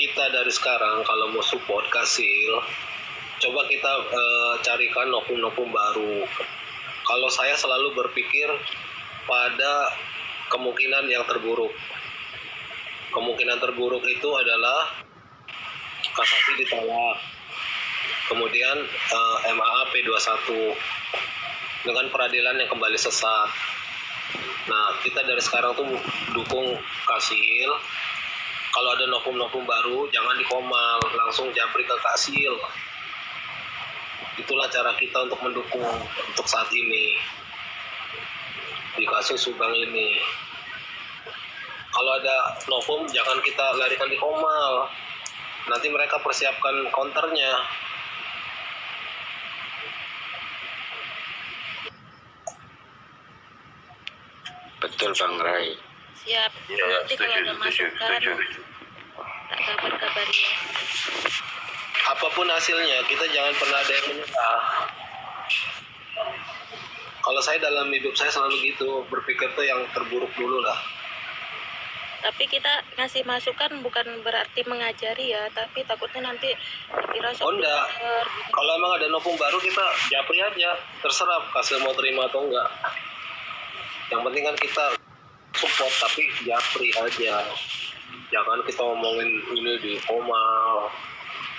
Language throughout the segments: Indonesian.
kita dari sekarang kalau mau support Kasil, coba kita carikan novum-novum baru. Kalau saya selalu berpikir pada kemungkinan yang terburuk. Kemungkinan terburuk itu adalah kasasi ditolak, kemudian MAA P21 dengan peradilan yang kembali sesat. Nah, kita dari sekarang tuh dukung Kasil. Kalau ada novum-novum baru, jangan dikomal, langsung japri ke Kasil. Itulah cara kita untuk mendukung untuk saat ini di kasus Subang ini. Kalau ada novum, jangan kita larikan di komal. Nanti mereka persiapkan counternya. Betul Bang Rai. Siap. Ya, Nanti kalau ada masukan, tak kabar-kabari ya. Apapun hasilnya, kita jangan pernah ada yang menyerah. Kalau saya dalam hidup saya selalu gitu, berpikir tuh yang terburuk dulu lah. Tapi kita ngasih masukan bukan berarti mengajari ya, tapi takutnya nanti dikira Oh enggak, gitu. kalau emang ada novum baru kita japri aja, terserah Kasil mau terima atau enggak. Yang penting kan kita support, tapi japri aja. Jangan kita ngomongin ini di komal,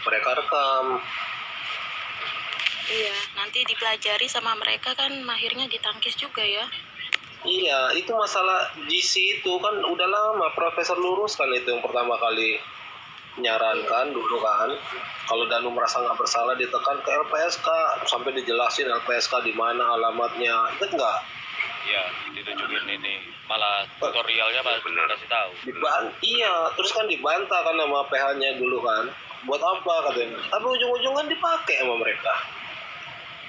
mereka rekam. Iya, nanti dipelajari sama mereka kan mahirnya di tangkis juga ya. Iya, itu masalah GC itu kan udah lama Profesor Lurus kan itu yang pertama kali menyarankan dulu kan. Kalau Danu merasa nggak bersalah ditekan ke LPSK sampai dijelasin LPSK di mana alamatnya, ingat nggak? Iya, ditunjukin ini malah tutorialnya pas kasih tahu. Iya, terus kan dibantah kan sama PH-nya dulu kan. Buat apa katanya? Tapi ujung-ujungan dipakai sama mereka.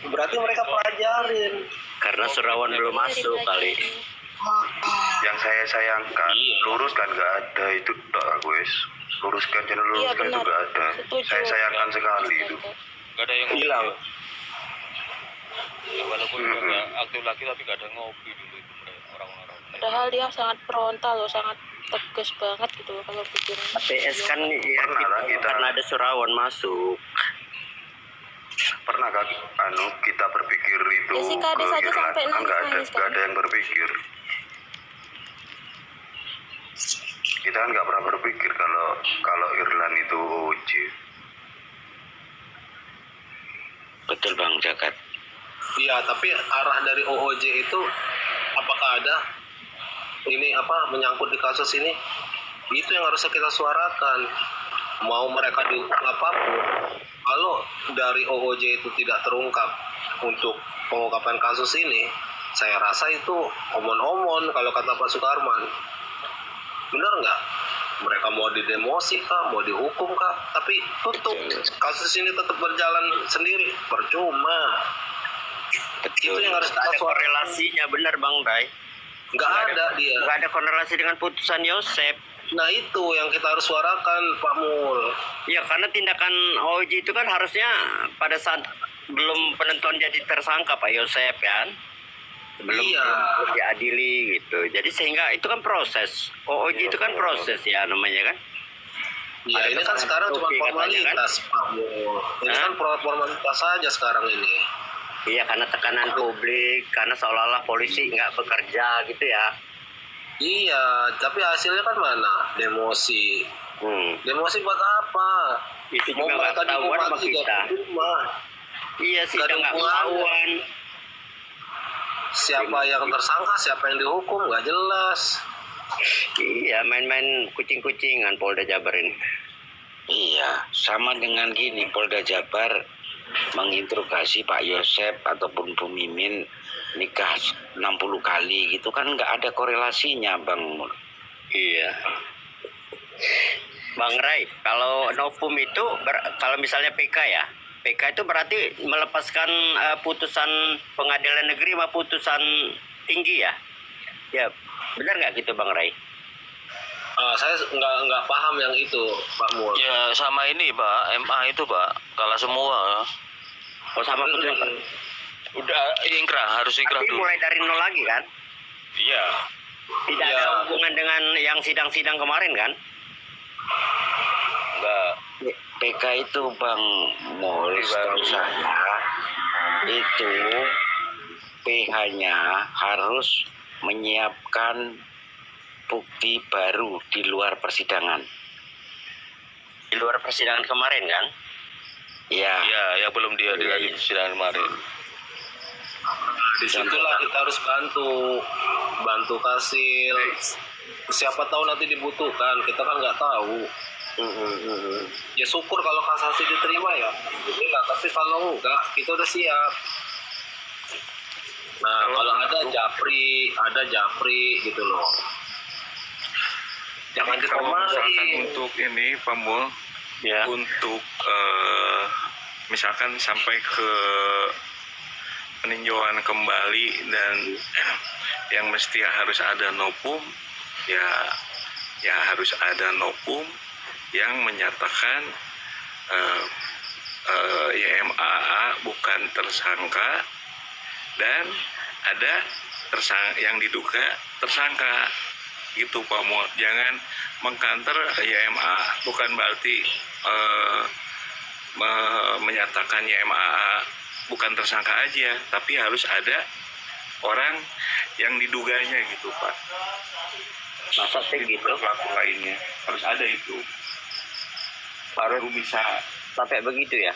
Berarti mereka pelajarin. Karena Surawan belum masuk kali. Yang saya sayangkan, Lurus kan nggak ada itu guys. Luruskan channel Iya, Luruskan itu benar. nggak ada. Setuju. Saya sayangkan sekali itu. Gak ada yang Hilang. Ya, walaupun nggak aktif lagi tapi gak ada ngopi dulu itu orang-orang. Padahal dia sangat frontal loh, sangat tegas banget gitu loh kalau bikin. ATS kan ya, Pernah lah kita. karena ada Surawan masuk. Pernah kan kita berpikir itu Ya, si Kades ke aja Irland, sampai kan nggak ada nangis-nangis kan. nggak ada yang berpikir. Kita kan nggak pernah berpikir kalau Irland itu OJ. Betul Bang Jagat. Iya, tapi arah dari OOJ itu apakah ada ini apa menyangkut di kasus ini? Itu yang harusnya kita suarakan. Mau mereka dihukum apapun, kalau dari OOJ itu tidak terungkap untuk pengungkapan kasus ini, saya rasa itu omon-omon kalau kata Pak Sukarman. Benar nggak? Mereka mau didemosi kah, mau dihukum kah, tapi tutup. Kasus ini tetap berjalan sendiri, percuma. Betul. Itu yang harus kita ada suarakan. korelasinya, benar Bang Rai. Nggak ada dia. Nggak ada korelasi dengan putusan Yosep. Nah itu yang kita harus suarakan Pak Mul. Ya karena tindakan OJ itu kan harusnya pada saat belum penentuan jadi tersangka Pak Yosep kan. Belum Iya. diadili gitu. Jadi sehingga itu kan proses. OJ itu kan proses ya namanya kan. Ya Ada ini kan keterangan sekarang cuma bukti katanya, formalitas Pak Mul. Ini Hah? kan formalitas saja sekarang ini. Iya karena tekanan publik, karena seolah-olah polisi nggak bekerja gitu ya. Iya, tapi hasilnya kan mana? Demosi. Demosi buat apa? Itu Mau juga nggak mereka ketahuan dihukum sama mati kita. gak rumah. Iya sih Nggak ada nggak hubungannya. ketahuan. Siapa yang tersangka, siapa yang dihukum, nggak jelas. Iya main-main kucing-kucingan Polda Jabar ini. Iya, sama dengan gini Polda Jabar menginterogasi Pak Yosep ataupun Bu Mimin nikah 60 kali gitu kan nggak ada korelasinya Bang Mul. Iya. Bang Rai, kalau novum itu kalau misalnya PK ya, PK itu berarti melepaskan putusan pengadilan negeri sama putusan tinggi ya? Ya, benar nggak gitu Bang Rai? Saya nggak paham yang itu Pak Mul. Ya sama ini Pak, MA itu Pak, kalah semua. Oh sama putusan. Udah ingkrah, harus ingkrah Tapi dulu. mulai dari nol lagi kan? Iya. Tidak Iya. ada hubungan dengan yang sidang-sidang kemarin kan? Enggak PK itu Bang Mul, setahu saya itu PH-nya harus menyiapkan bukti baru di luar persidangan. Di luar persidangan kemarin kan? Iya. Iya, yang belum dia Iya, di iya. persidangan kemarin. Nah, disitulah kita harus bantu kasih. Siapa tahu nanti dibutuhkan, kita kan nggak tahu. Ya syukur kalau kasasi diterima ya. Alhamdulillah. Tapi kalau enggak, kita udah siap. Nah, kalau ada japri gitu loh. Jangan Kalau misalkan dikomari. untuk ini Pak Mul, Ya. untuk misalkan sampai ke peninjauan kembali dan yang mesti harus ada nopum, ya harus ada nopum yang menyatakan YMAA bukan tersangka dan ada yang diduga tersangka gitu Pak Mul. Jangan mengkanter YMAA, bukan berarti menyatakan YMAA bukan tersangka aja, tapi harus ada orang yang diduganya gitu Pak. Masa sih gitu? Pelaku lainnya harus ada itu. Baru bisa. Sampai begitu ya?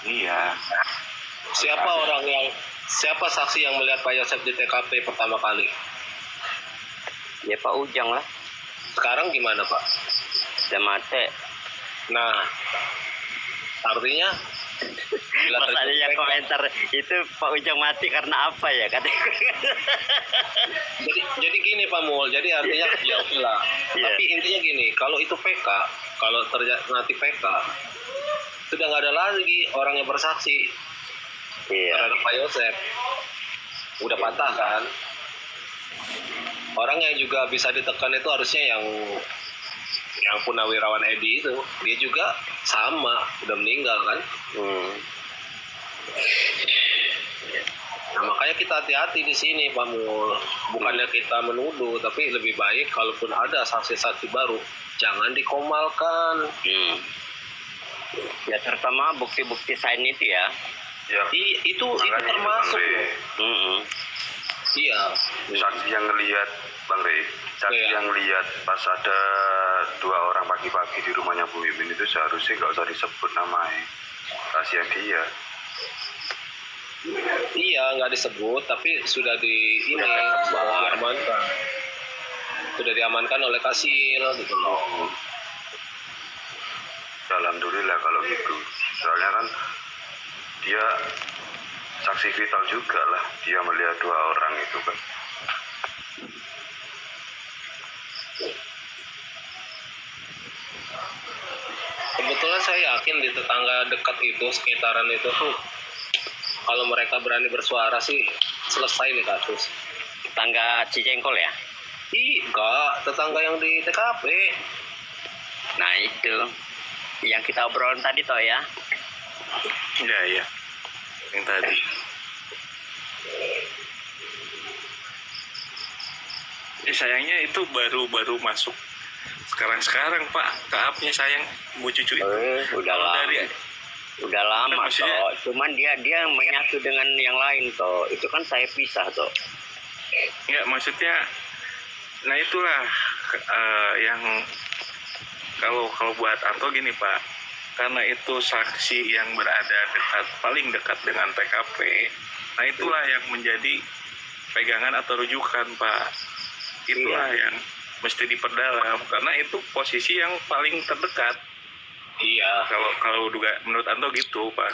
Iya. Siapa saksi yang melihat Pak Yosef di TKP pertama kali? Ya Pak Ujang lah. Sekarang gimana Pak? Udah mati. Nah, artinya bila Masalahnya terjadi komentar itu Pak Ujang mati karena apa ya katanya? jadi gini Pak Mul, jadi artinya ya oke lah. Iya. Tapi intinya gini, kalau itu PK, kalau terjadi nanti PK, sudah nggak ada lagi orang yang bersaksi Iya. terhadap Pak Yosef. Udah patah kan? Orang yang juga bisa ditekan itu harusnya yang Punawirawan Edi itu, dia juga sama, udah meninggal kan? Nah, makanya kita hati-hati di sini Pak Mul. Bukannya kita menuduh, tapi lebih baik kalaupun ada saksi-saksi baru, jangan dikomalkan. Ya terutama bukti-bukti sign itu ya. Ya. Itu Makanya termasuk. Bang Rey, Iya. saksi yang ngelihat Bang Rey, saksi Iya. yang ngelihat pas ada 2 orang pagi-pagi di rumahnya Bu Mimin itu seharusnya nggak usah disebut namanya. Kasihan dia. Iya, nggak disebut, tapi sudah diamankan. Sudah diamankan oleh Kasil gitu loh. Alhamdulillah kalau gitu. Soalnya kan dia saksi vital juga lah. Dia melihat 2 orang itu kan. Kebetulan saya yakin di tetangga dekat itu, sekitaran itu tuh, kalau mereka berani bersuara sih selesai nih kasus. Tetangga Cicengkol ya. Enggak, tetangga yang di TKP. Nah itu yang kita obrolin tadi toh ya. Iya. Yang tadi. Sayangnya itu baru masuk sekarang Pak, tahapnya sayang Bu Cucu itu. Udah Kalau lama. dari Udah lama maksudnya- toh. Cuman dia menyatu dengan yang lain toh. Itu kan saya pisah toh. Enggak, maksudnya nah itulah yang kalau buat Anto gini Pak, karena itu saksi yang berada paling dekat dengan TKP, nah itulah yang menjadi pegangan atau rujukan Pak. Itulah yang mesti diperdalam karena itu posisi yang paling terdekat. Iya. Kalau juga menurut Anto gitu Pak.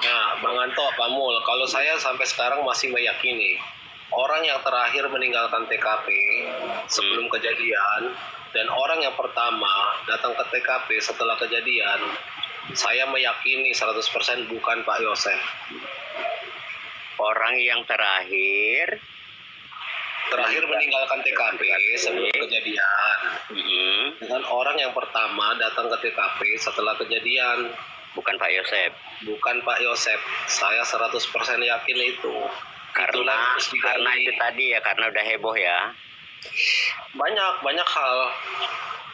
Nah, Bang Anto, Pak Mul, kalau saya sampai sekarang masih meyakini orang yang terakhir meninggalkan TKP sebelum kejadian dan orang yang pertama datang ke TKP setelah kejadian, saya meyakini 100% bukan Pak Yosef. Orang yang terakhir Meninggalkan TKP sebelum kejadian dengan orang yang pertama datang ke TKP setelah kejadian, bukan Pak Yosef. bukan Pak Yosef. Saya 100% yakin itu. Itulah yang harus digali. Karena itu tadi ya, karena udah heboh ya. banyak hal,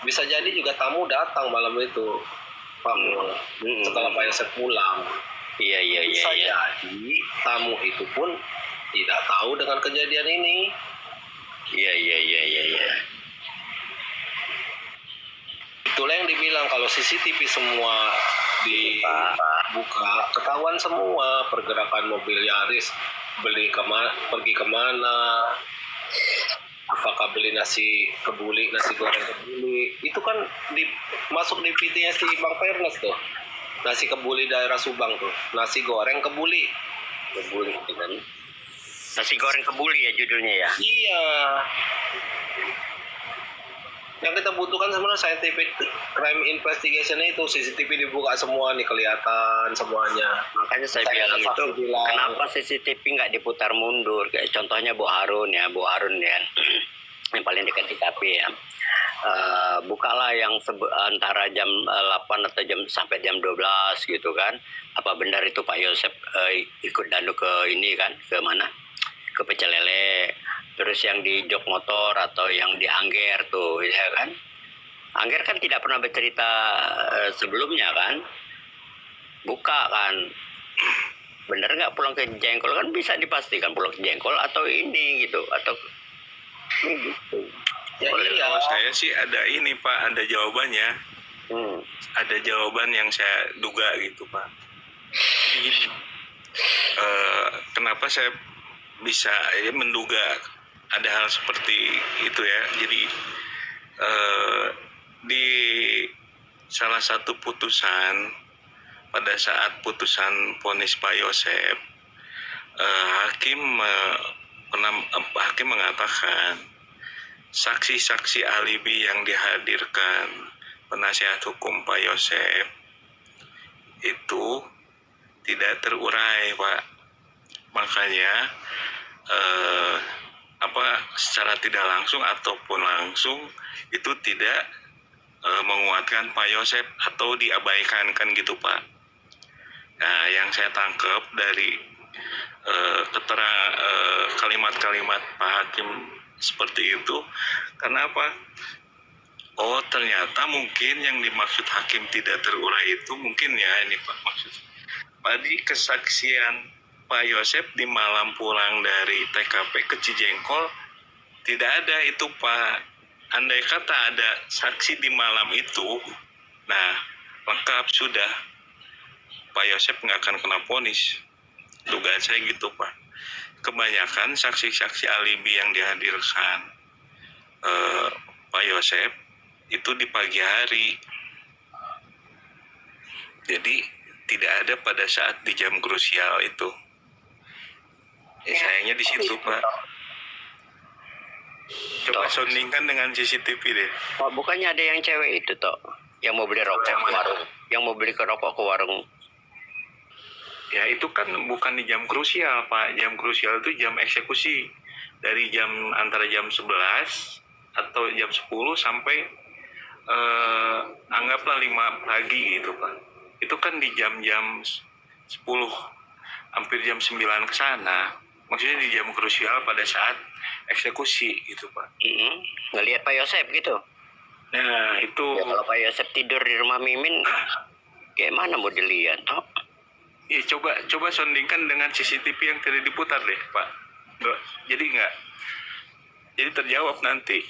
bisa jadi juga tamu datang malam itu. Pak Mul. Setelah Pak Yosep pulang. Iya. Bisa jadi tamu itu pun tidak tahu dengan kejadian ini. Iya. Itulah yang dibilang kalau CCTV semua dibuka, ketahuan semua pergerakan mobil Yaris, pergi kemana, apakah beli nasi goreng kebuli, itu kan masuk di PT-nya si Bang Fairness tuh, nasi kebuli daerah Subang tuh, nasi goreng kebuli gitu kan. Nasi goreng kebuli ya judulnya ya. Iya. Yang kita butuhkan sebenarnya scientific crime investigation itu, CCTV dibuka semua nih, kelihatan semuanya. Makanya saya bilang itu, kenapa CCTV nggak diputar mundur? Kayak contohnya Bu Harun ya, yang paling dekat di TKP ya. Bukalah yang antara jam 8 atau sampai jam 12 gitu kan. Apa benar itu Pak Yosep ikut dandu ke ini kan, ke mana? Ke Pecel Lele. Terus yang di jok motor atau yang di Angger tuh ya kan. Angger kan tidak pernah bercerita sebelumnya kan. Buka kan. Bener nggak pulang ke Jengkol, kan bisa dipastikan pulang ke Jengkol atau ini gitu, atau gitu. Kalau saya sih ada ini Pak, ada jawabannya. Ada jawaban yang saya duga gitu Pak. Kenapa saya bisa menduga ada hal seperti itu ya? Jadi di salah satu putusan, pada saat putusan vonis Pak Yosep, hakim mengatakan saksi-saksi alibi yang dihadirkan penasihat hukum Pak Yosep itu tidak terurai Pak. Makanya secara tidak langsung ataupun langsung itu tidak menguatkan Pak Yosep atau diabaikan kan gitu Pak. Nah, yang saya tangkap dari kalimat-kalimat Pak Hakim seperti itu, karena apa? Oh, ternyata mungkin yang dimaksud hakim tidak terurai itu mungkin ya ini Pak maksud. Tadi kesaksian Pak Yosep di malam pulang dari TKP ke Cijengkol tidak ada itu Pak. Andai kata ada saksi di malam itu, nah lengkap sudah, Pak Yosep nggak akan kena vonis. Dugaan saya gitu Pak. Kebanyakan saksi-saksi alibi yang dihadirkan Pak Yosep itu di pagi hari. Jadi tidak ada pada saat di jam krusial itu. Sayangnya di situ Pak. Coba sondingkan dengan CCTV deh. Oh, bukannya ada yang cewek itu toh, yang mau beli rokok ke warung, yang mau beli rokok ke warung. Ya itu kan bukan di jam krusial Pak. Jam krusial itu jam eksekusi. Dari antara jam 11 atau jam 10 sampai anggaplah 5 pagi gitu Pak. Itu kan di jam-jam 10 hampir jam 9 ke sana. Maksudnya di jam krusial pada saat eksekusi gitu Pak. Ngelihat Pak Yosep gitu. Nah itu Ya, kalau Pak Yosep tidur di rumah Mimin, kayak mana mau dilihat toh? ya coba sondingkan dengan CCTV yang tadi diputar deh Pak. Jadi terjawab nanti.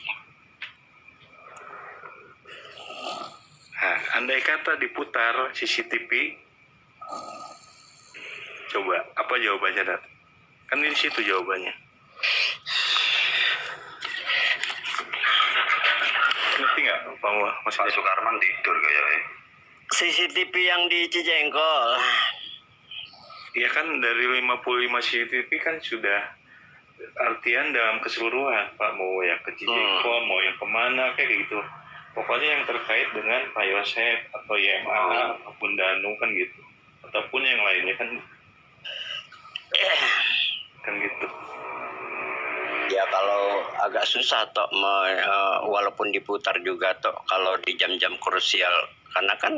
Nah, andai kata diputar CCTV, coba apa jawabannya Dat? Kan di situ jawabannya. Ngerti nggak Pak Sukarman tidur kayaknya. CCTV yang di Cijengkol. Ya kan dari 55 CCTV kan sudah artian dalam keseluruhan Pak, mau yang ke Cijengkol, mau yang kemana kayak gitu. Pokoknya yang terkait dengan Pak Yosep atau YMA ataupun Danu kan gitu, ataupun yang lainnya kan gitu. Ya kalau agak susah toh, walaupun diputar juga toh kalau di jam-jam krusial, karena kan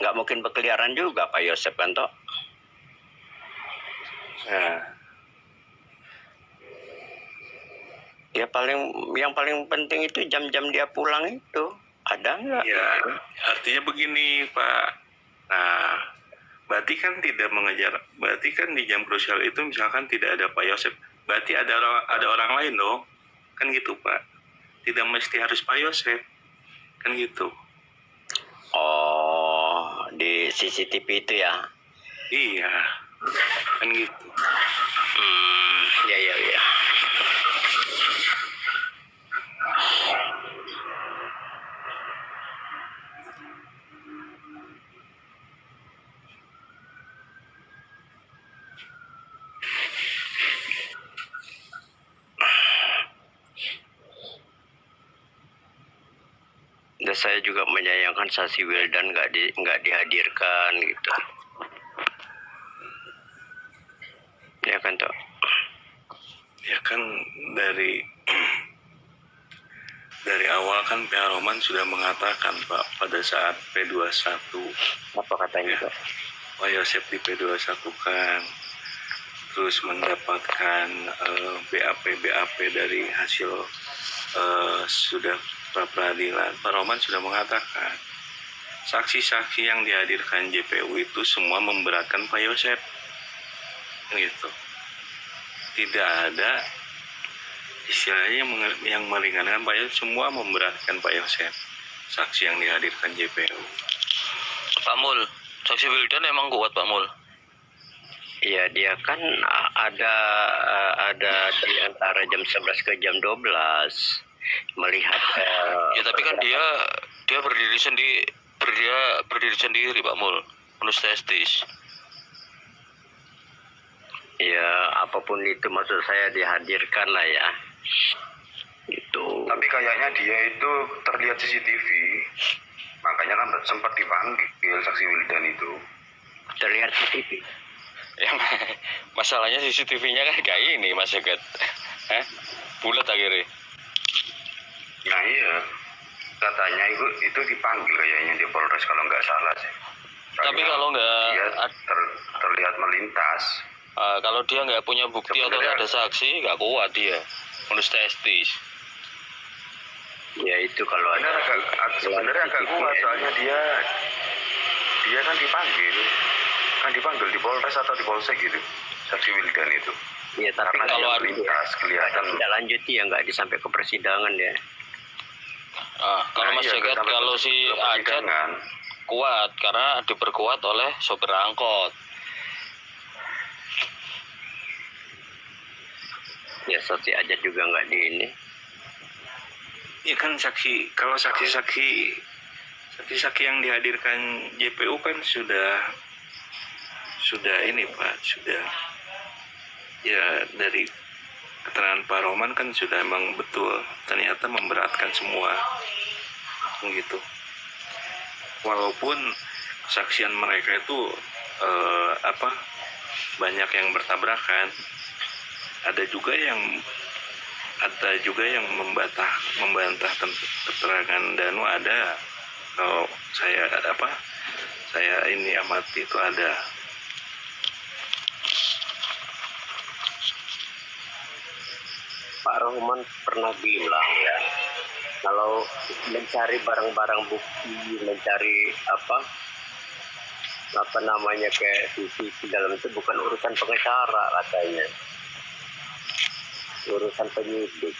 nggak mungkin berkeliaran juga Pak Yosep kan toh. Nah, Ya yang paling penting itu jam-jam dia pulang itu. Ada nggak? Ya, artinya begini Pak. Nah, berarti kan tidak mengejar, berarti kan di jam krusial itu misalkan tidak ada Pak Yosep, berarti ada orang lain dong, kan gitu Pak. Tidak mesti harus Pak Yosep, kan gitu. Oh, di CCTV itu ya? Iya, kan gitu. Ya ya ya. Dan saya juga menyayangkan Saksi Wildan nggak dihadirkan gitu. Ya kan toh? Ya kan dari dari awal kan pihak Roman sudah mengatakan Pak pada saat P21 Apa katanya Pak? Pak Yosep di P21 kan terus mendapatkan BAP dari hasil sudah pra peradilan. Pak Roman sudah mengatakan saksi-saksi yang dihadirkan JPU itu semua memberatkan Pak Yosep, gitu. Tidak ada istilahnya yang meringankan Pak Yosep, semua memberatkan Pak Yosep. Saksi yang dihadirkan JPU. Pak Mul, saksi Wildan emang kuat Pak Mul. Iya, dia kan ada di antara jam 11 ke jam 12 melihat. Ya tapi kan dia berdiri sendiri Pak Mul, menurut testis. Ya, apapun itu maksud saya dihadirkan lah ya. Gitu. Tapi kayaknya dia itu terlihat CCTV, makanya kan sempat dipanggil saksi Wildan itu. Terlihat CCTV. Ya, masalahnya CCTV-nya kan kayak ini Mas Jagat. Bulat akhirnya. Nah iya, katanya itu dipanggil kayaknya di Polres kalau nggak salah sih. Tapi kalau nggak dia terlihat melintas. kalau dia nggak punya bukti atau nggak ada saksi, nggak kuat dia, menurut testis. Ya itu kalau Sebenarnya agak kuat soalnya dia kan dipanggil di Polres atau di Polsek gitu, saksi Wildan itu. Ya tapi Karena kalau dia melintas kelihatan. tidak lanjuti ya, nggak sampai ke persidangan ya. Kalau Mas iya, Jagat, sampai kalau ke si Ajat persidangan. kuat karena diperkuat oleh sopir angkot. Ya saksi Ajat juga nggak di ini. Ya kan kalau saksi-saksi yang dihadirkan JPU kan sudah ini Pak, sudah ya dari keterangan Pak Roman kan sudah emang betul ternyata memberatkan semua, gitu. Walaupun kesaksian mereka itu banyak yang bertabrakan, ada juga yang membantah keterangan Danu ada. Kalau saya ini amati itu ada. Pak Rohman pernah bilang ya, kalau mencari barang-barang bukti, mencari apa namanya kayak CCTV dalam itu bukan urusan pengacara katanya, urusan penyidik.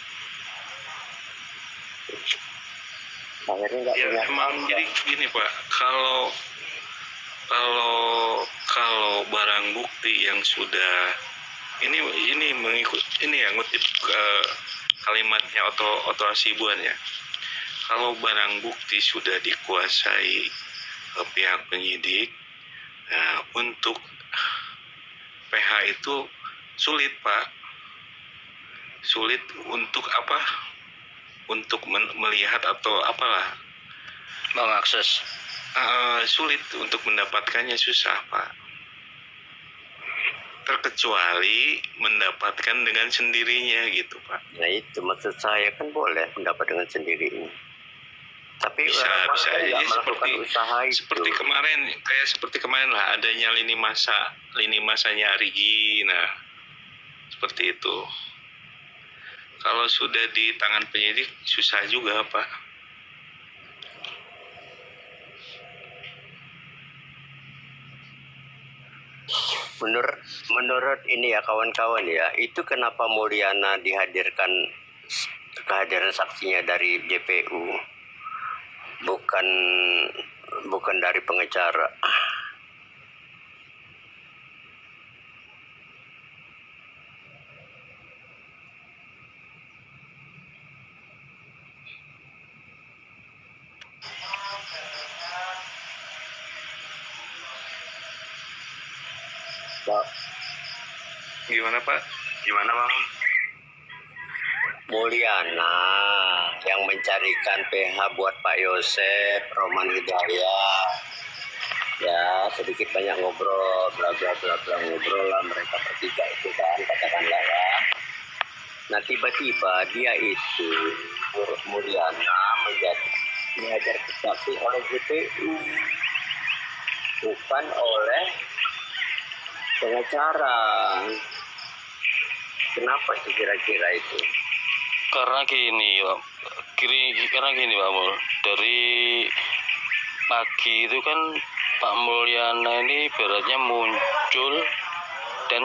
Akhirnya nggak Ya punya. emang jadi gini Pak, kalau barang bukti yang sudah ini mengikut ini ya ngutip kalimatnya Oto Hasibuan ya. Kalau barang bukti sudah dikuasai pihak penyidik, nah, untuk PH itu sulit Pak, sulit untuk untuk melihat atau apalah, Mengakses. sulit untuk mendapatkannya, susah Pak, terkecuali mendapatkan dengan sendirinya gitu Pak. Nah itu maksud saya, kan boleh mendapat dengan sendirinya. Tapi Bisa warga aja nggak melakukan usaha itu. seperti kemarin lah adanya lini masanya Arigi. Nah seperti itu. Kalau sudah di tangan penyidik susah juga Pak. menurut ini ya kawan-kawan ya, itu kenapa Mulyana dihadirkan, kehadiran saksinya dari JPU, bukan bukan dari pengacara. Pak Gimana Pak? Gimana Bang? Mulyana yang mencarikan PH buat Pak Yosep, Roman Hidayat. Ya, sedikit banyak ngobrol, bla bla bla bla, ngobrol lah mereka bertiga itu kan, katakanlah ya. Nah tiba-tiba dia itu, Mulyana menjadi dihajar saksi oleh JPU, bukan oleh pengacara. Kenapa itu kira-kira itu? Karena gini Pak, karena gini Pak Mul, dari pagi itu kan Pak Mulyana ini ibaratnya muncul dan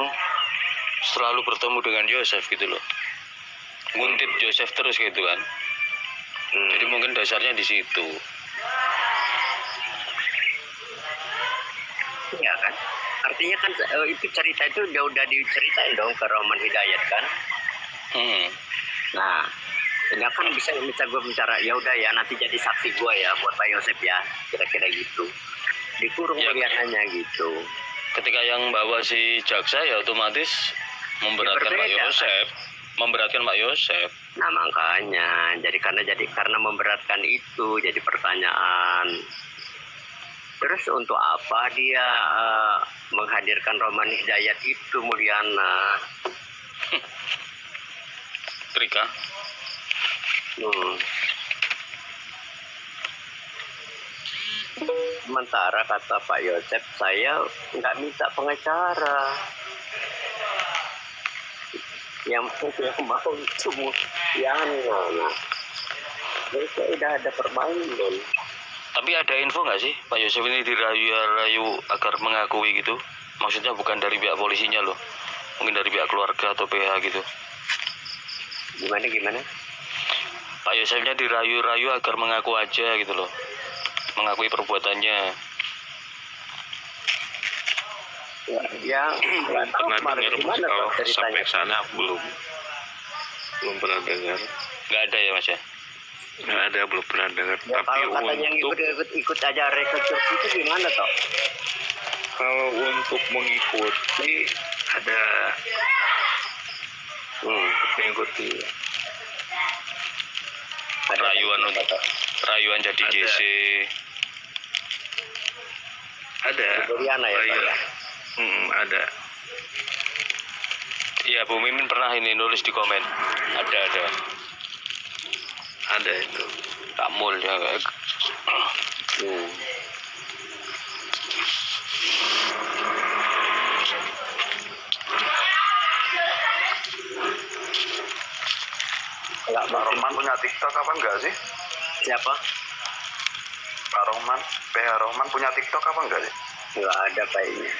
selalu bertemu dengan Yosef gitu loh, nguntip Yosef terus gitu kan. Jadi mungkin dasarnya di situ. Iya kan? Artinya kan itu cerita itu udah diceritain dong ke Roman Hidayat kan? Nah, ini kan bisa gue bicara, ya udah ya nanti jadi saksi gue ya buat Pak Yosep ya, kira-kira gitu. Dikurung Ya. Muliananya gitu. Ketika yang bawa si jaksa ya otomatis memberatkan Pak berbeda, Yosep, memberatkan Pak Yosep. Nah makanya, karena memberatkan itu jadi pertanyaan. Terus untuk apa dia menghadirkan Roman Hidayat itu Mulyana? Trika. Sementara kata Pak Yosep, saya nggak minta pengacara. Yang mau itu Mulyana. Jadi udah ada permainan. Tapi ada info nggak sih Pak Yosef ini dirayu-rayu agar mengakui gitu? Maksudnya bukan dari pihak polisinya loh, mungkin dari pihak keluarga atau PH gitu. Gimana? Pak Yosefnya dirayu-rayu agar mengaku aja gitu loh, mengakui perbuatannya. Ya, Belum pernah dengar gimana kalau Pak, ceritanya? sampai sana belum pernah dengar. Nggak ada ya Mas ya? Nggak ada, belum pernah dengar. Ya, Tapi kalau katanya yang untuk ikut aja rekonstruksi itu gimana toh? kalau untuk mengikuti ada mengikuti Rayuan jadi Ada. GC. ada Mulyana ya Pak Raya. ya? Ada. Iya Bu Mimin pernah ini nulis di komen. Ada itu. Kak Mul ya. Enggak, Pak Roman punya TikTok apa enggak sih? siapa? Pak Roman, PH Roman punya TikTok apa enggak sih? Enggak ada kayaknya.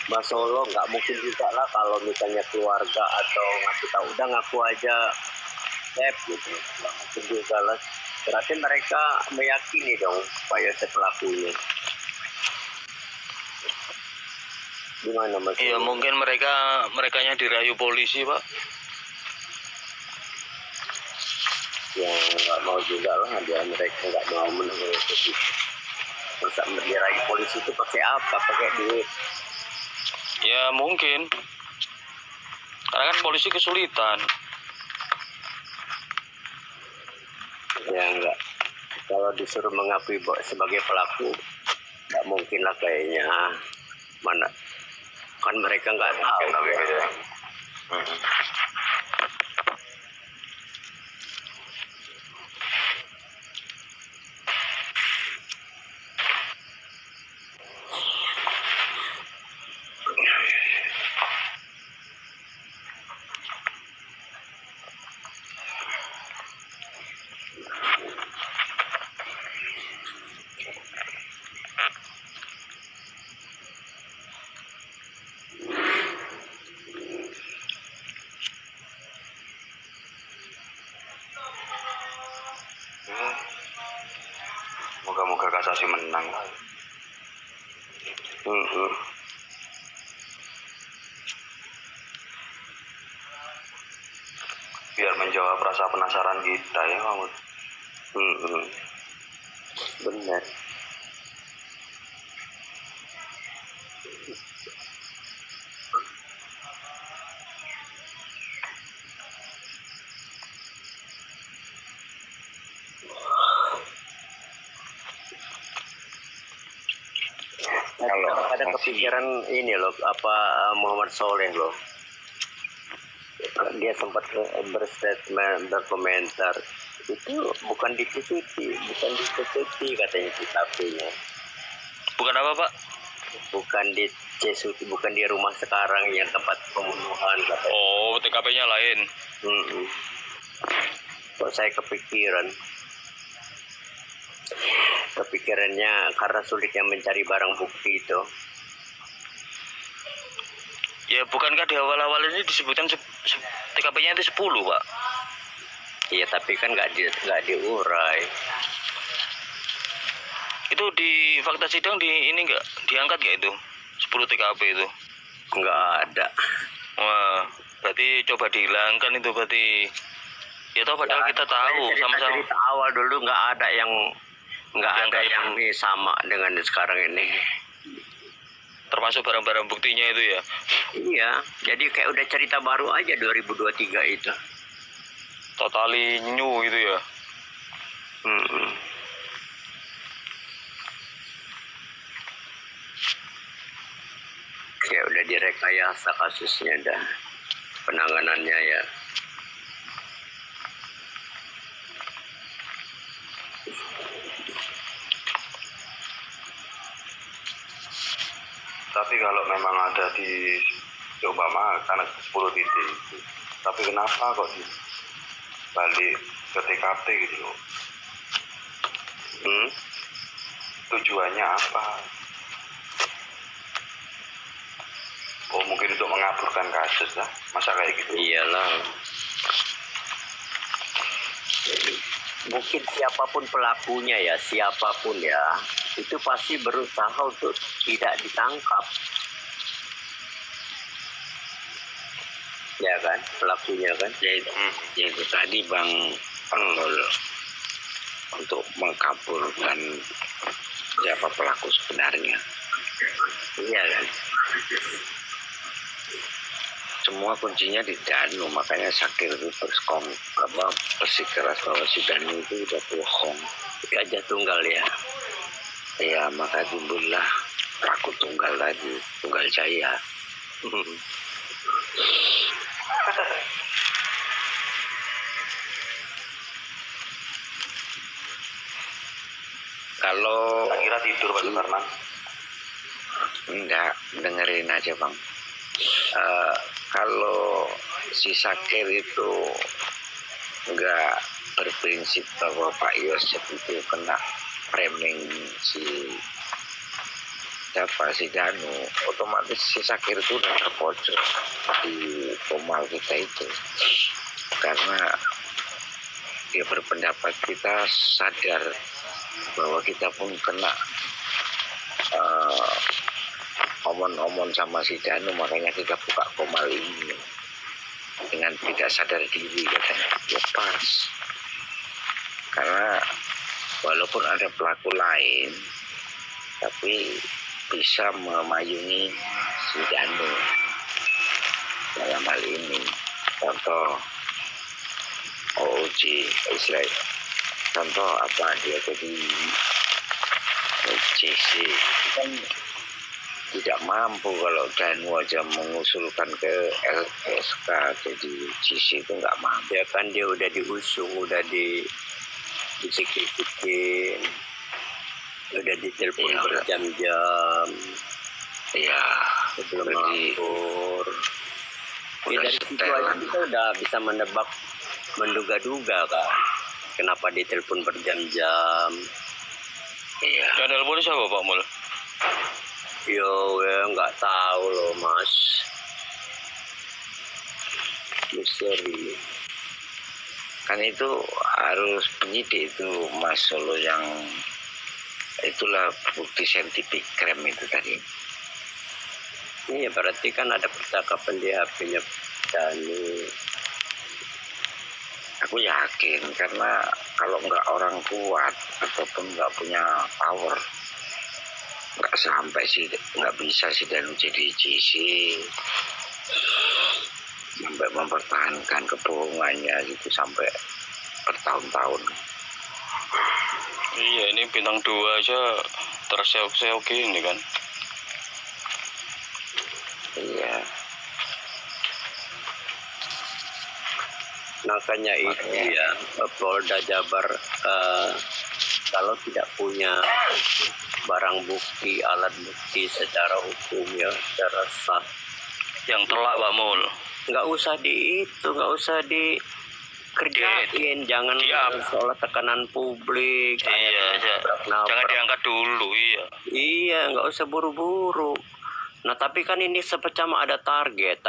Mas Solo nggak mungkin juga lah kalau misalnya keluarga atau ngasih tahu udah ngaku aja Sep gitu, nggak mungkin juga lah. Berarti mereka meyakini dong Pak Yosep pelakunya. Gimana Mas? Iya mungkin merekanya dirayu polisi Pak. Ya nggak mau juga lah, mereka nggak mau menurut itu. Masa dirayu polisi itu pakai apa? Pakai duit. Ya mungkin. Karena kan polisi kesulitan. Ya enggak. Kalau disuruh mengakui sebagai pelaku, nggak mungkin lah kayaknya. Mana? Kan mereka nggak tahu. Ya. Moga-moga kasasi menang. Biar menjawab rasa penasaran kita ya, Mahmud. Benar. Kalau ada kepikiran ini loh, apa Muhammad Soleh loh, dia sempat berstatement, berkomentar itu bukan dicisuti katanya di HP-nya. Bukan apa Pak? Bukan di Cesuti, bukan di rumah sekarang yang tempat pembunuhan katanya. Oh, TKP-nya lain. Kok saya kepikirannya karena sulitnya mencari barang bukti itu. Ya bukankah di awal-awal ini disebutkan TKP-nya itu 10 Pak? Iya, tapi kan nggak diurai. Itu di fakta sidang ini nggak diangkat nggak itu 10 TKP itu? Nggak ada. Wah, berarti coba dihilangkan itu berarti. Ya toh padahal kita tahu sama-sama. Cerita awal dulu nggak ada yang sama dengan sekarang ini. Termasuk barang-barang buktinya itu ya. Iya, jadi kayak udah cerita baru aja 2023 itu. Totally new gitu ya. Kayak udah direkayasa kasusnya dah, penanganannya ya. Tapi kalau memang ada di umpama karena 10 titik itu, tapi kenapa kok balik ke TKP gitu loh? Tujuannya apa? Oh, mungkin untuk mengaburkan kasus lah, masa kayak gitu? Iyalah. Mungkin siapapun pelakunya ya, itu pasti berusaha untuk tidak ditangkap. Ya kan, pelakunya kan. Ya itu tadi Bang Penol, untuk mengkaburkan siapa pelaku sebenarnya. Iya kan. Semua kuncinya di Danu, makanya Sakir itu bersikeras bahwa si Danu itu udah bohong. Gajah tunggal ya. Ya, maka timbullah pelaku tunggal lagi, Tunggal Jaya. Kalau Tak kira tidur Pak Suparman. enggak, dengerin aja Bang. Kalau si Sakir itu enggak berprinsip bahwa Pak Yosep itu kena framing si Danu, otomatis si Sakir itu udah terpojok di Komal kita itu, karena dia berpendapat kita sadar bahwa kita pun kena omon-omon sama si Danu, makanya kita buka Komal ini dengan tidak sadar diri katanya. Ya pas, karena walaupun ada pelaku lain tapi bisa memayungi si Danu dalam hal ini. Contoh OOJ Israel, contoh apa, dia jadi JC kan tidak mampu. Kalau Danu aja mengusulkan ke LSK jadi JC itu nggak mampu. Ya kan, dia udah diusung, udah disikir-sikir, udah ditelepon Ya, berjam-jam. Ya, Sebelum berarti lapor. Ya udah dari situ setel. aja kita udah bisa menduga-duga kan, kenapa ditelepon berjam-jam. Iya. Yang telepon siapa Pak Mul? Yo, ya nggak tahu loh Mas. Misteri. Kan itu harus penyidik itu Mas Solo yang itulah bukti saintifik krem itu tadi. Iya, berarti kan ada percakapan di HP-nya Danu. Aku yakin karena kalau nggak orang kuat ataupun nggak punya power, nggak sampai sih, nggak bisa sih dan jadi JC sampai mempertahankan kebohongannya gitu sampai bertahun-tahun. Iya, ini bintang 2 aja terseok-seok ini kan. Iya. Makanya itu ya, Polda Jabar kalau tidak punya barang bukti, alat bukti secara hukum ya, secara sah, Yang telak Pak Mul. nggak usah dikerjain, jangan soal tekanan publik. Iya, nabrak-nabrak. jangan diangkat dulu, iya. Iya, nggak usah buru-buru. Nah, tapi kan ini semacam ada target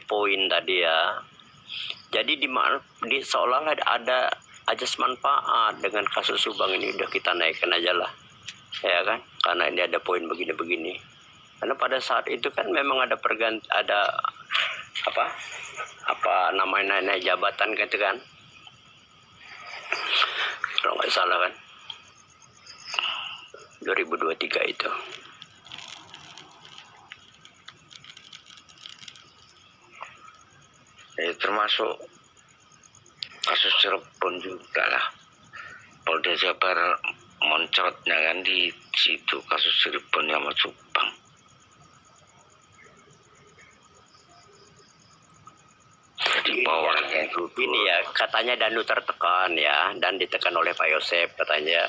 poin tadi ya. Jadi seolah ada ajas manfaat dengan kasus Subang ini, udah kita naikkan aja lah, ya kan? Karena ini ada poin begini-begini. Karena pada saat itu kan memang ada apa namanya naik jabatan gitu kan? Kalau nggak salah kan, 2023 itu. Ya, termasuk kasus Cirebon juga lah. Polda Jabar moncotnya kan di situ kasus Cirebon sama Subang. Di bawahnya itu Ini ya, katanya Danu tertekan ya, dan ditekan oleh Pak Yosep katanya.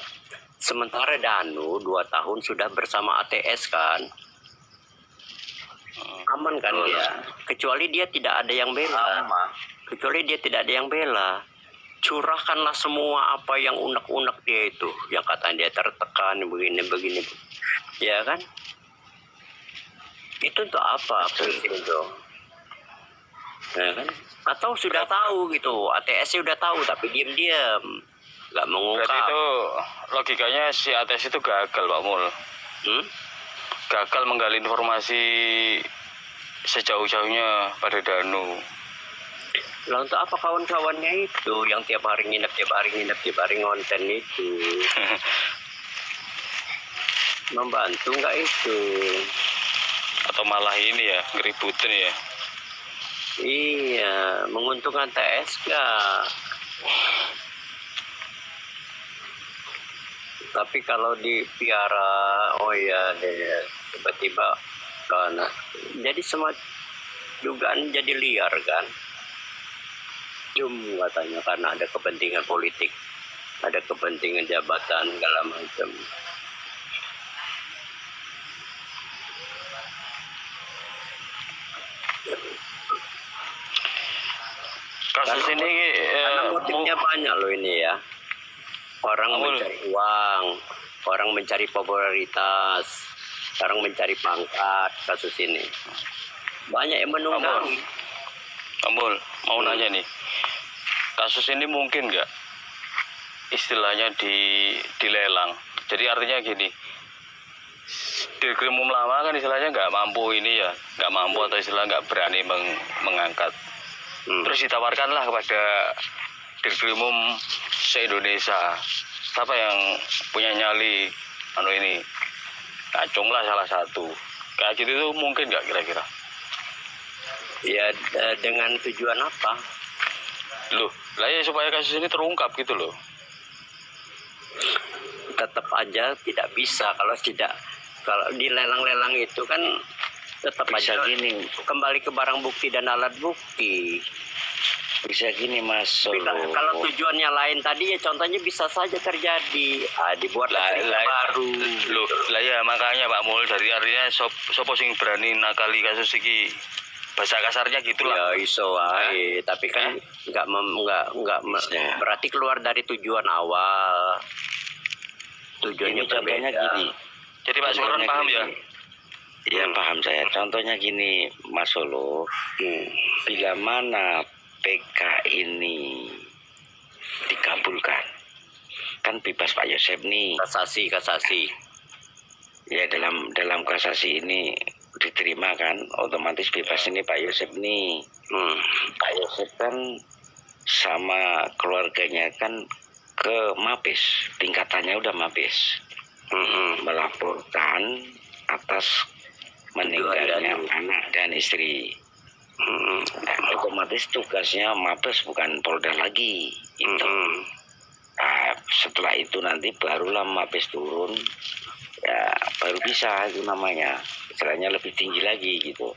Sementara Danu 2 tahun sudah bersama ATS kan. Aman kan dia, kecuali dia tidak ada yang bela. Curahkanlah semua apa yang unek-unek dia itu, yang katanya dia tertekan begini, ya kan? Itu untuk apa itu? Ya kan? Atau sudah tahu gitu, ATS sudah tahu tapi diam-diam, nggak Berarti mengungkap. itu logikanya si ATS itu gagal Pak Mul. Gagal menggali informasi sejauh-jauhnya pada Danu. Lah untuk apa kawan-kawannya itu yang tiap hari nginep, tiap hari ngonten itu? Membantu nggak itu? Atau malah ini ya, ngeributin ya. Iya, menguntungkan TSK. Tapi kalau dipiara, oh ya, tiba-tiba karena jadi semua dugaan jadi liar kan. Katanya karena ada kepentingan politik, ada kepentingan jabatan segala macam. Kasus ini karena motifnya banyak loh ini ya. Orang mencari uang, orang mencari popularitas, orang mencari pangkat kasus ini. Banyak yang menunggangi. Amul, mau nanya nih, kasus ini mungkin nggak istilahnya dilelang? Jadi artinya gini, Dirkrimum lama kan istilahnya nggak mampu ini ya, nggak mampu atau istilah nggak berani mengangkat. Terus ditawarkanlah kepada Dirkrimum se-Indonesia, siapa yang punya nyali ini, Kacung lah salah satu. Kayak gitu itu mungkin nggak kira-kira? Ya dengan tujuan apa? Loh, lah ya supaya kasus ini terungkap gitu loh. Tetap aja tidak bisa kalau di lelang-lelang itu kan tetap bisa aja gini, kembali ke barang bukti dan alat bukti. bisa gini Mas Tapi Solo. kalau tujuannya lain tadi ya contohnya bisa saja terjadi. Dibuat cerita baru. Loh, lah ya makanya Pak Mul dari artinya sopo sing berani nakali kasus iki. Bahasa kasarnya gitulah. Ya iso wae, tapi kan nggak berarti keluar dari tujuan awal. Tujuannya Ini contohnya berbeda. gini. Jadi Pak Suron paham ya? Iya paham saya. Contohnya gini Mas Solo. Bila mana PK ini dikabulkan, kan bebas Pak Yosep nih. Kasasi. Ya dalam kasasi ini diterima kan, otomatis bebas ini Pak Yosep nih. Pak Yosep kan sama keluarganya kan ke Mabes, tingkatannya udah Mabes, melaporkan atas meninggalnya anak dan istri. Otomatis tugasnya Mabes bukan Polda lagi itu. Nah, setelah itu nanti barulah Mabes turun, ya baru bisa itu namanya, istilahnya lebih tinggi lagi gitu.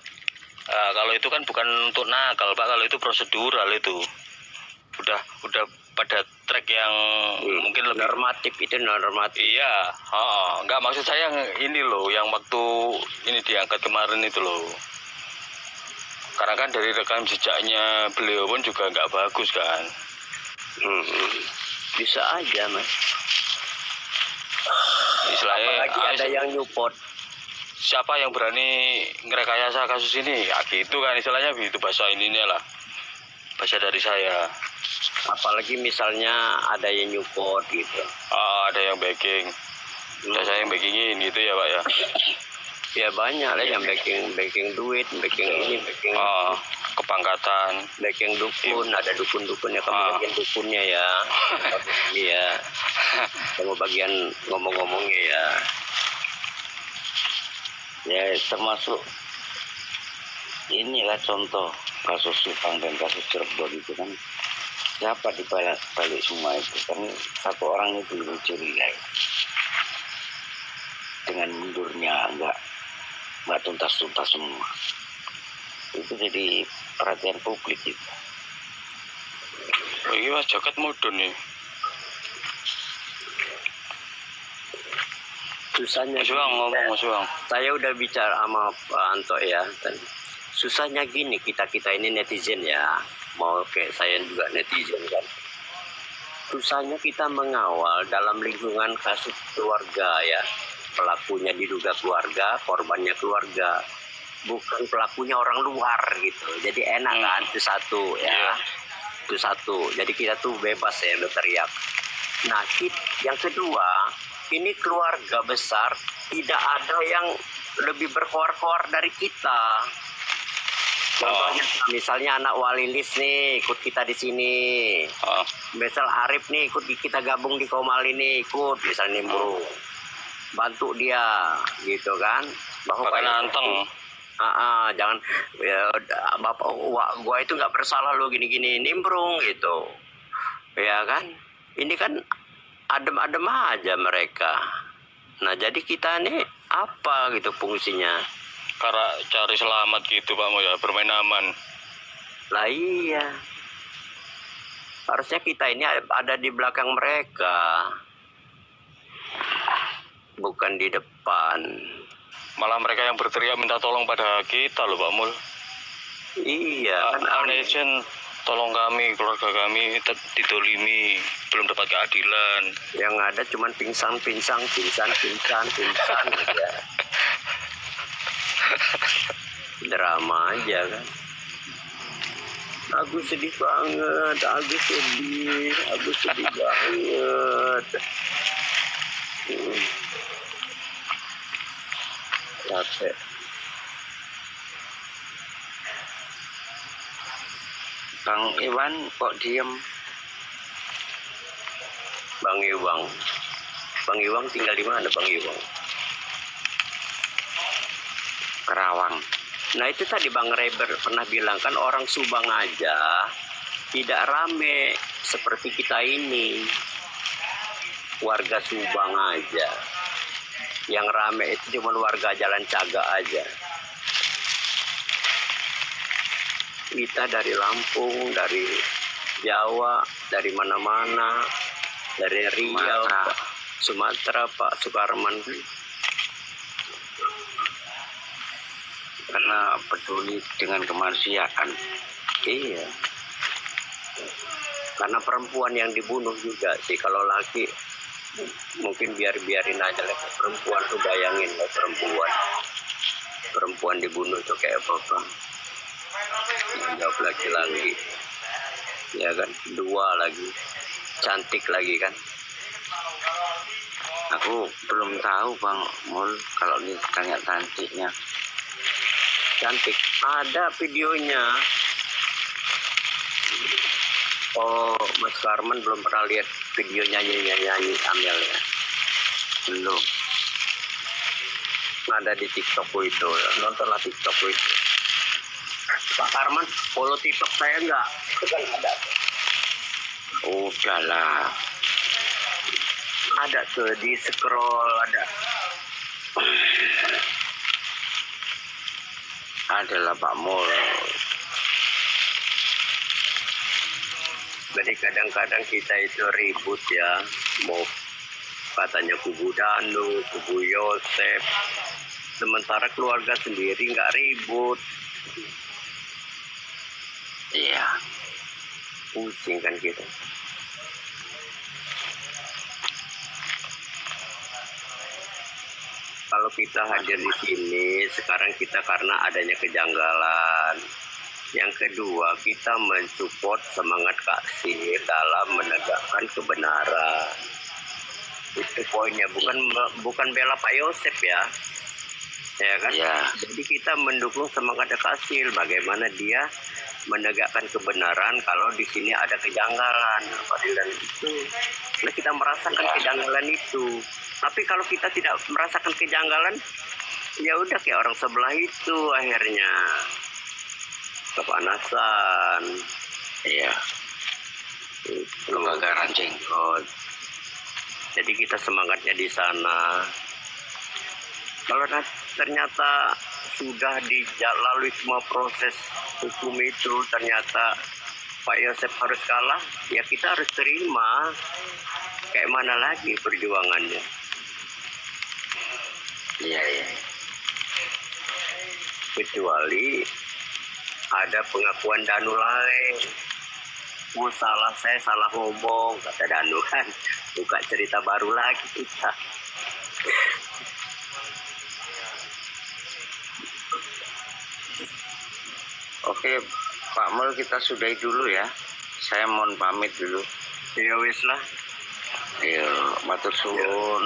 Kalau itu kan bukan untuk nakal Pak, kalau itu prosedural itu. Udah pada track yang mungkin lebih normatif, itu normatif. Iya, enggak, maksud saya yang ini loh, yang waktu ini diangkat kemarin itu loh. Karena kan dari rekam jejaknya beliau pun juga nggak bagus kan. Bisa aja Mas. Istilahnya Apalagi ada yang nyupport. Siapa yang berani ngerekayasa kasus ini? Ya gitu kan istilahnya, itu bahasa ininya lah. Bahasa dari saya. Apalagi misalnya ada yang nyupport gitu. Ada yang backing. Saya yang backingin gitu ya Pak ya. Ya banyak lah yang backing duit, backing ini, backing kepangkatan, backing dukun, ada dukun-dukunnya, kamu bagian dukunnya ya. Iya. Kamu bagian ngomong-ngomongnya ya. Ya termasuk inilah contoh kasus Subang dan kasus Cirebon itu kan, siapa di balik semua itu kan, satu orang itu dicurigai dengan mundurnya nggak tuntas semua. Itu jadi perhatian publik itu. Ini Mas Jakat mudun nih. Susahnya Mas Bang ngomong, Mas Bang. saya udah bicara sama Pak Anto ya, dan susahnya gini, kita ini netizen ya, mau kayak saya juga netizen kan. Susahnya kita mengawal dalam lingkungan kasus keluarga ya, pelakunya diduga keluarga, korbannya keluarga, bukan pelakunya orang luar gitu. Jadi enak kan, itu satu ya, itu satu. Jadi kita tuh bebas ya berteriak. Nah, yang kedua, ini keluarga besar, tidak ada yang lebih berkoar-koar dari kita. Contohnya, misalnya anak Walilis nih ikut kita di sini. Misal Arif nih ikut kita gabung di Komal ini, ikut misalnya nimbrung. Bantu dia gitu kan. Bahwa Bahkan anteng. Jangan ya, bapak gua itu nggak bersalah lo gini-gini, nimbrung gitu. Ya kan? Ini kan adem-adem aja mereka. Nah, jadi kita nih apa gitu fungsinya? Karena cari selamat gitu Pak Mo ya, bermain aman. Lah iya. Harusnya kita ini ada di belakang mereka. Bukan di depan. Malah mereka yang berteriak minta tolong pada kita loh Pak Mul. Iya, kan Netizen tolong kami, keluarga kami ditolimi, belum dapat keadilan. Yang ada cuma pingsan aja. Drama aja kan. Aku sedih banget, aku sedih banget. Capek. Bang Iwan kok diem? Bang Iwang tinggal di mana Bang Iwang? Kerawang. Nah itu tadi Bang Reber pernah bilang kan, orang Subang aja tidak rame seperti kita ini. Warga Subang aja. Yang rame itu cuma warga Jalan Caga aja. Kita dari Lampung, dari Jawa, dari mana-mana, dari Riau, Sumatera, Pak Sukarman. Karena peduli dengan kemanusiaan. Iya. Karena perempuan yang dibunuh juga sih. Kalau laki mungkin biarin aja lah. Perempuan tuh bayangin lah, perempuan dibunuh tuh kayak apa? Jawab lagi. Ya kan, dua lagi. Cantik lagi kan. Aku belum tahu Bang Mul kalau ditanya cantiknya. Cantik. Ada videonya. Oh, Mas Karman belum pernah lihat video nyanyi Amel ya? Belum. Ada di TikTokku itu, nontonlah TikTokku itu. Pak Karman, follow TikTok saya enggak? Itu kan ada. Udahlah. Ada tuh, di scroll ada. Adalah Pak Mul. Jadi kadang-kadang kita itu ribut ya, mau katanya kubu Danu, kubu Yosep, sementara keluarga sendiri nggak ribut. Iya. Pusing kan kita. Kalau kita hadir di sini sekarang kita karena adanya kejanggalan. Yang kedua, kita mensupport semangat Kak Sil dalam menegakkan kebenaran. Itu poinnya, bukan bela Pak Yosep ya. Ya kan? Iya. Jadi kita mendukung semangat Kak Sil bagaimana dia menegakkan kebenaran kalau di sini ada kejanggalan. Fadilan itu. Nah, kita merasakan kejanggalan itu. Tapi kalau kita tidak merasakan kejanggalan, ya udah kayak orang sebelah itu akhirnya kepanasan. Iya. Kebakaran jenggot. Jadi kita semangatnya di sana. Kalau ternyata sudah dilalui semua proses hukum itu, ternyata Pak Yosep harus kalah, ya kita harus terima. Kayak mana lagi perjuangannya? Iya, iya. Kecuali ada pengakuan Danu lain. Salah, saya salah ngomong, kata Danu kan. Buka cerita baru lagi kita. Oke, Pak Mul kita sudahi dulu ya. Saya mohon pamit dulu. Ya wis lah. Ayo, matur suwun.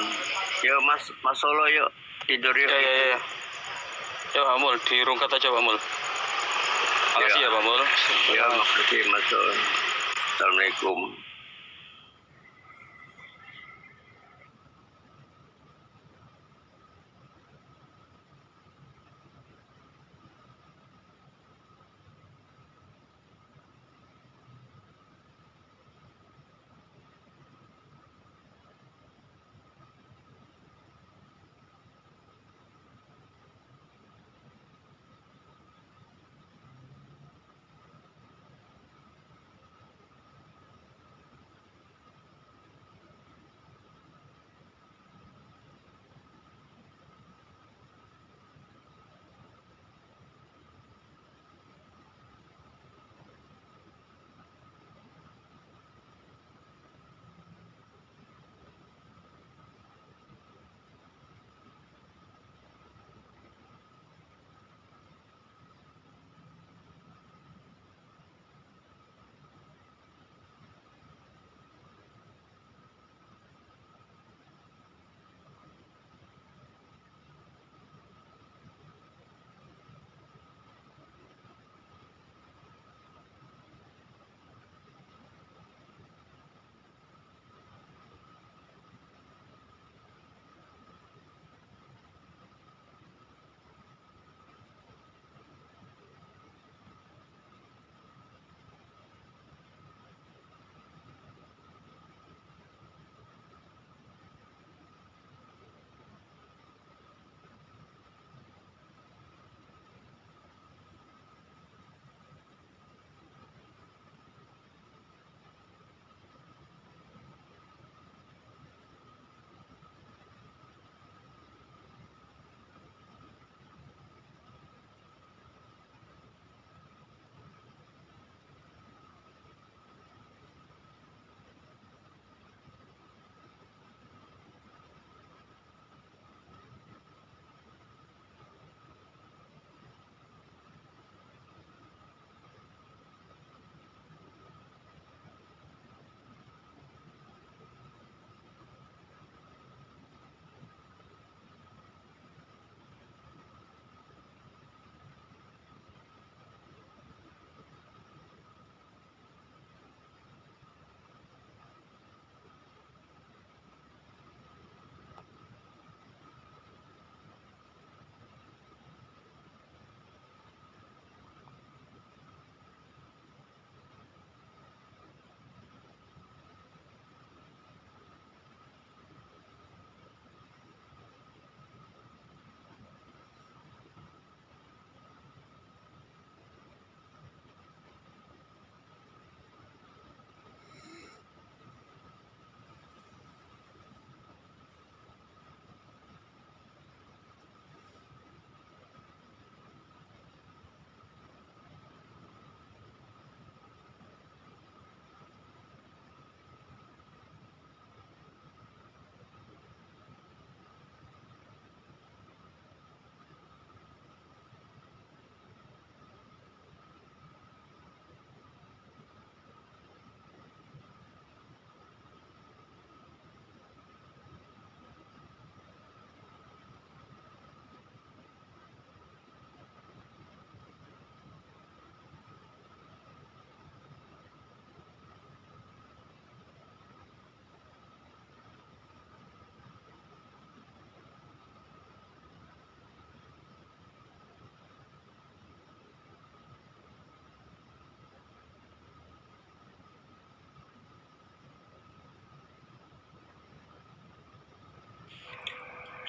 Yo Mas Solo yuk tidur yuk. Ya. Ya Pak Mul, dirungkat aja Pak Mul. Makasih ya Pak Mul. Ya makasih Mas Solo. Assalamualaikum.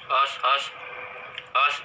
Os, os, os.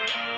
Pak.